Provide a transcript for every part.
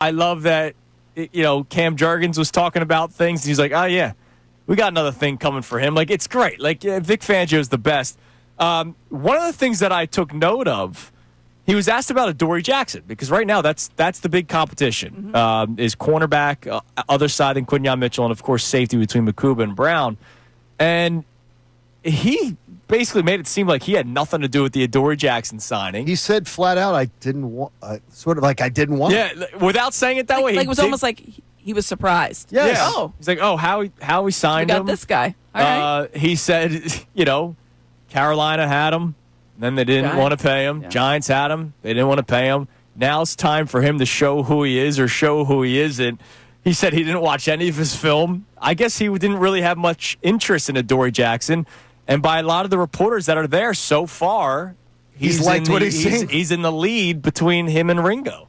I love that, Cam Jurgens was talking about things. And he's like, oh, yeah, we got another thing coming for him. Like, it's great. Like, Vic Fangio is the best. One of the things that I took note of, he was asked about Adoree Jackson, because right now that's the big competition, is cornerback, other side than Quinyon Mitchell, and, of course, safety between Makuba and Brown. And he basically made it seem like he had nothing to do with the Adoree Jackson signing. He said flat out, I didn't want it. Yeah, without saying it that way. Like it was almost like he was surprised. Yes. Yeah. Oh. He's like, how we signed We got him. this guy. All right. He said, Carolina had him. Then they didn't want to pay him. Yeah. Giants had him. They didn't want to pay him. Now it's time for him to show who he is or show who he isn't. He said he didn't watch any of his film. I guess he didn't really have much interest in Adoree Jackson. And by a lot of the reporters that are there so far, he's liked what he's seen. He's in the lead between him and Ringo.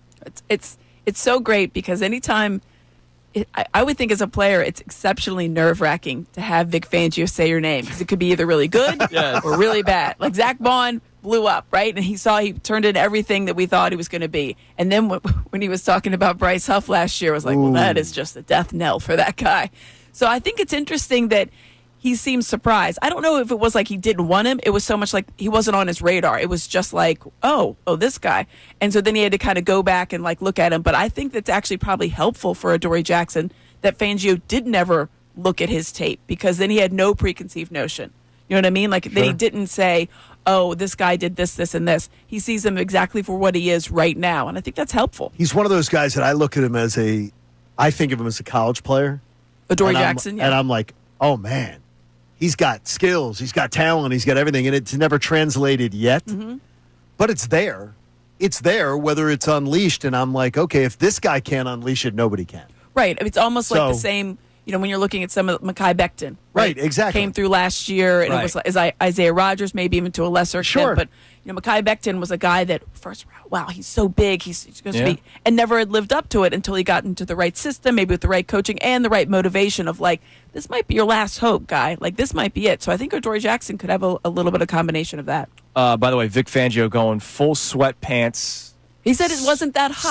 It's so great because anytime I would think as a player it's exceptionally nerve-wracking to have Vic Fangio say your name because it could be either really good or really bad. Like Zach Bond blew up, right? And he turned in everything that we thought he was going to be. And then when he was talking about Bryce Huff last year, I was like, well, that is just a death knell for that guy. So I think it's interesting that he seems surprised. I don't know if it was like he didn't want him. It was so much like he wasn't on his radar. It was just like, oh, this guy. And so then he had to kind of go back and like look at him. But I think that's actually probably helpful for Adoree Jackson that Fangio did never look at his tape because then he had no preconceived notion. You know what I mean? Like Then he didn't say, oh, this guy did this, this, and this. He sees him exactly for what he is right now. And I think that's helpful. He's one of those guys that I look at him as I think of him as a college player. Adoree Jackson, yeah. And I'm like, oh, man. He's got skills, he's got talent, he's got everything, and it's never translated yet. Mm-hmm. But it's there. It's there, whether it's unleashed. And I'm like, okay, if this guy can't unleash it, nobody can. Right. It's almost like the same, when you're looking at some of Mekhi Becton. Right, exactly. Came through last year, and it was like Isaiah Rodgers, maybe even to a lesser extent. But, Mekhi Becton was a guy that first, wow, he's so big, he's supposed to be, and never had lived up to it until he got into the right system, maybe with the right coaching and the right motivation of like, this might be your last hope, guy. Like, this might be it. So I think Adoree Jackson could have a little bit of combination of that. By the way, Vic Fangio going full sweatpants. He said it wasn't that hot.